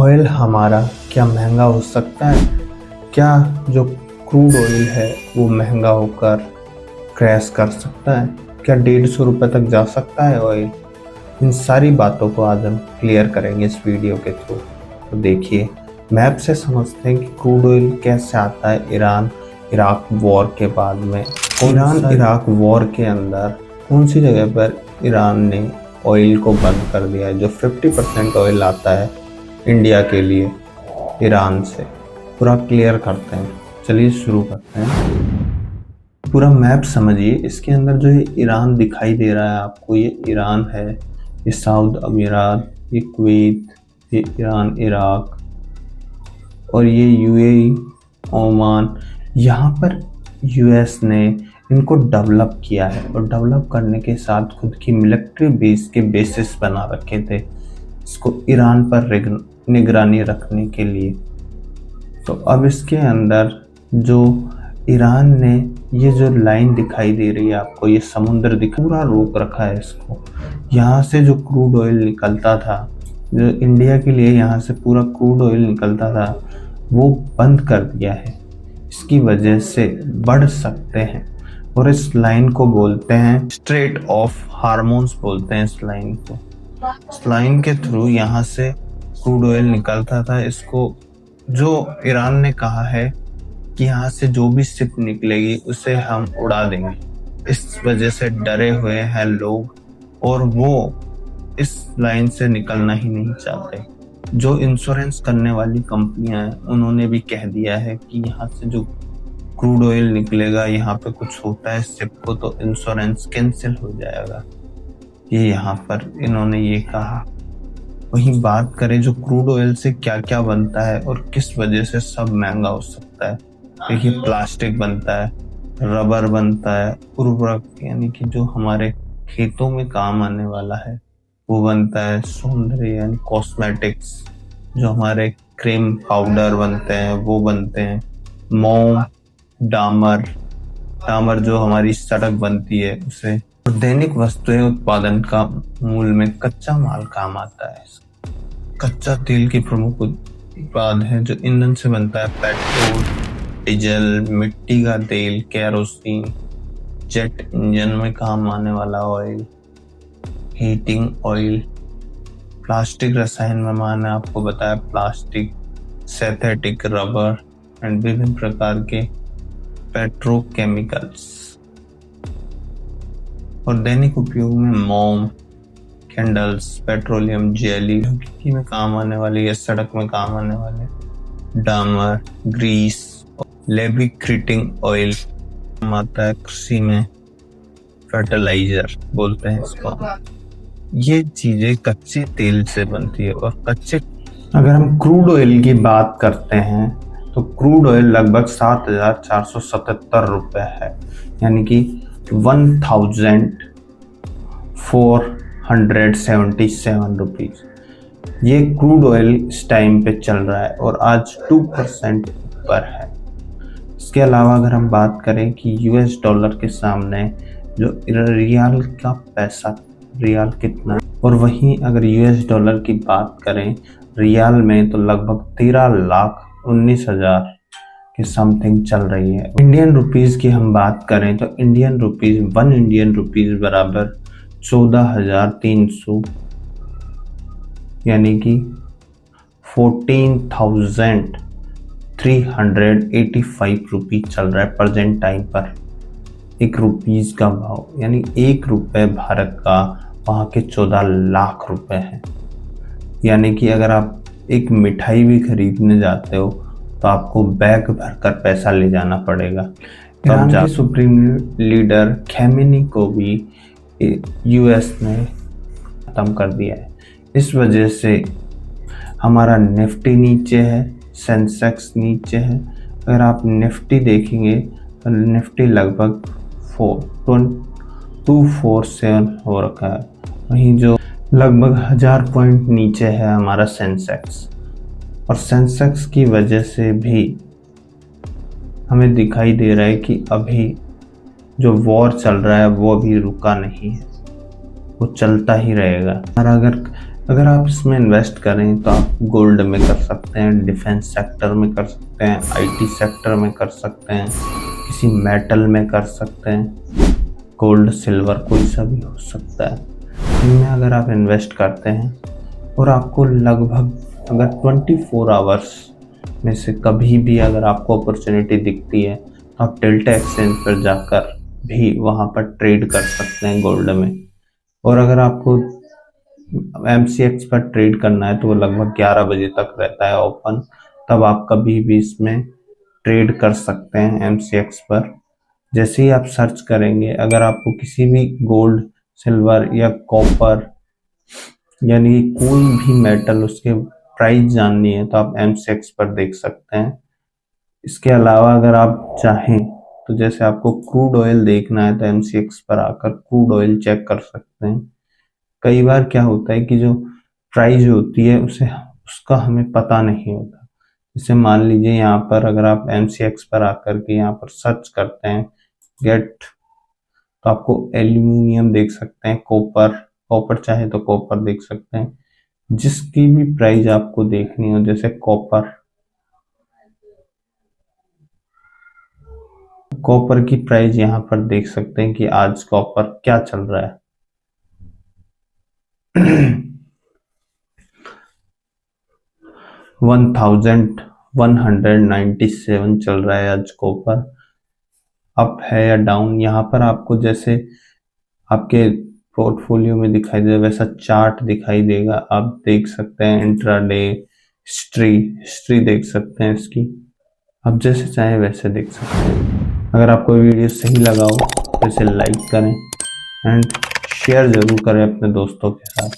Oil हमारा क्या महंगा हो सकता है? क्या जो क्रूड ऑयल है वो महंगा होकर क्रैश कर सकता है? क्या 150 तक जा सकता है ऑयल? इन सारी बातों को आज हम क्लियर करेंगे इस वीडियो के थ्रू। तो देखिए, मैप से समझते हैं कि क्रूड ऑयल कैसे आता है ईरान इराक वॉर के बाद में। ईरान इराक वॉर के अंदर कौन सी जगह पर ईरान ने ऑयल को बंद कर दिया है? जो 50% ऑयल आता है इंडिया के लिए ईरान से, पूरा क्लियर करते हैं। चलिए शुरू करते हैं। पूरा मैप समझिए। इसके अंदर जो ये ईरान दिखाई दे रहा है आपको, ये ईरान है, ये सऊदी अमीरात, ये कुवैत, ये ईरान इराक और ये यूएई ओमान। यहाँ पर यूएस ने इनको डेवलप किया है और डेवलप करने के साथ खुद की मिलिट्री बेस के बेसिस बना रखे थे इसको ईरान पर निगरानी रखने के लिए। तो अब इसके अंदर जो ईरान ने ये जो लाइन दिखाई दे रही है आपको, ये समुद्र पूरा रोक रखा है इसको। यहाँ से जो क्रूड ऑयल निकलता था, जो इंडिया के लिए यहाँ से पूरा क्रूड ऑयल निकलता था, वो बंद कर दिया है। इसकी वजह से बढ़ सकते हैं और इस लाइन को बोलते हैं स्ट्रेट ऑफ हार्मोन्स बोलते हैं इस लाइन को। इस लाइन के थ्रू यहाँ से क्रूड ऑयल निकलता था। इसको जो ईरान ने कहा है कि यहाँ से जो भी शिप निकलेगी उसे हम उड़ा देंगे। इस वजह से डरे हुए हैं लोग और वो इस लाइन से निकलना ही नहीं चाहते। जो इंश्योरेंस करने वाली कंपनियां हैं उन्होंने भी कह दिया है कि यहाँ से जो क्रूड ऑयल निकलेगा, यहाँ पे कुछ होता है शिप को तो इंश्योरेंस कैंसिल हो जाएगा। ये यहाँ पर इन्होंने ये कहा। वहीं बात करें जो क्रूड ऑयल से क्या क्या बनता है और किस वजह से सब महंगा हो सकता है। देखिए, प्लास्टिक बनता है, रबर बनता है, उर्वरक यानी कि जो हमारे खेतों में काम आने वाला है वो बनता है, सौंदर्य यानी कॉस्मेटिक्स, जो हमारे क्रीम पाउडर बनते हैं वो बनते हैं, मोम, डामर जो हमारी सड़क बनती है उसे। दैनिक वस्तुएं उत्पादन का मूल में कच्चा माल काम आता है। कच्चा तेल की प्रमुख उत्पाद है जो ईंधन से बनता है, पेट्रोल, डीजल, मिट्टी का तेल, केरोसिन, जेट इंजन में काम आने वाला ऑयल, हीटिंग ऑयल, प्लास्टिक रसायन में मैंने आपको बताया प्लास्टिक, सिंथेटिक रबर एंड विभिन्न प्रकार के पेट्रोकेमिकल्स। और दैनिक उपयोग में मोम, कैंडल्स, पेट्रोलियम जेली में काम आने वाली या सड़क में काम आने वाले, डामर, ग्रीस, लेबिक्रिटिंग ऑयल आता है कृषि में, फर्टिलाइजर बोलते हैं इसको। ये चीजें कच्चे तेल से बनती है। और अगर हम क्रूड ऑयल की बात करते हैं तो क्रूड ऑयल लगभग 7,477 रुपए है, यानी कि 1,477 रुपीज। ये क्रूड ऑयल इस टाइम पे चल रहा है और आज 2% ऊपर है। इसके अलावा अगर हम बात करें कि यूएस डॉलर के सामने जो रियाल का पैसा, रियाल कितना है, और वहीं अगर यूएस डॉलर की बात करें रियाल में तो लगभग 13,19,000 के समथिंग चल रही है। इंडियन रुपीस की हम बात करें तो इंडियन रुपीस 1 इंडियन रुपीस बराबर 14,300 यानी कि 14,385 रुपीज चल रहा है प्रेजेंट टाइम पर। एक रुपीस का भाव यानी 1 रुपए भारत का वहाँ के 14 लाख रुपए हैं। यानी कि अगर आप एक मिठाई भी खरीदने जाते हो तो आपको बैग भरकर पैसा ले जाना पड़ेगा। ईरान के सुप्रीम लीडर खमेनी को भी यूएस ने खत्म कर दिया है। इस वजह से हमारा निफ्टी नीचे है, सेंसेक्स नीचे है। अगर आप निफ्टी देखेंगे तो निफ्टी लगभग 247 हो रखा है, वहीं जो लगभग 1000 पॉइंट नीचे है हमारा सेंसेक्स। और सेंसेक्स की वजह से भी हमें दिखाई दे रहा है कि अभी जो वॉर चल रहा है वो अभी रुका नहीं है, वो चलता ही रहेगा। और अगर अगर आप इसमें इन्वेस्ट करें तो आप गोल्ड में कर सकते हैं, डिफेंस सेक्टर में कर सकते हैं, आईटी सेक्टर में कर सकते हैं, किसी मेटल में कर सकते हैं। गोल्ड सिल्वर कोई सा भी हो सकता है। इनमें अगर आप इन्वेस्ट करते हैं और आपको लगभग अगर 24 आवर्स में से कभी भी अगर आपको अपॉर्चुनिटी दिखती है तो आप डेल्टा एक्सचेंज पर जाकर भी वहाँ पर ट्रेड कर सकते हैं गोल्ड में। और अगर आपको MCX पर ट्रेड करना है तो वो लगभग 11 बजे तक रहता है ओपन, तब आप कभी भी इसमें ट्रेड कर सकते हैं MCX पर। जैसे ही आप सर्च करेंगे, अगर आपको किसी भी गोल्ड सिल्वर या कॉपर यानी कोई भी मेटल उसके प्राइस जाननी है तो आप MCX पर देख सकते हैं। इसके अलावा अगर आप चाहें तो जैसे आपको क्रूड ऑयल देखना है तो MCX पर आकर क्रूड ऑयल चेक कर सकते हैं। कई बार क्या होता है कि जो प्राइस होती है उसे उसका हमें पता नहीं होता। जैसे मान लीजिए यहाँ पर अगर आप MCX पर आकर के यहाँ पर सर्च करते हैं गेट, तो आपको एल्यूमिनियम देख सकते हैं, कॉपर, कॉपर चाहे तो कॉपर देख सकते हैं। जिसकी भी प्राइस आपको देखनी हो, जैसे कॉपर, कॉपर की प्राइस यहाँ पर देख सकते हैं कि आज कॉपर क्या चल रहा है। 1197 चल रहा है आज कॉपर। अप है या डाउन, यहाँ पर आपको जैसे आपके पोर्टफोलियो में दिखाई दे वैसा चार्ट दिखाई देगा, आप देख सकते हैं। इंट्राडे हिस्ट्री, हिस्ट्री देख सकते हैं इसकी, आप जैसे चाहे वैसे देख सकते हैं। अगर आपको वीडियो सही लगा हो तो इसे लाइक करें एंड शेयर जरूर करें अपने दोस्तों के साथ।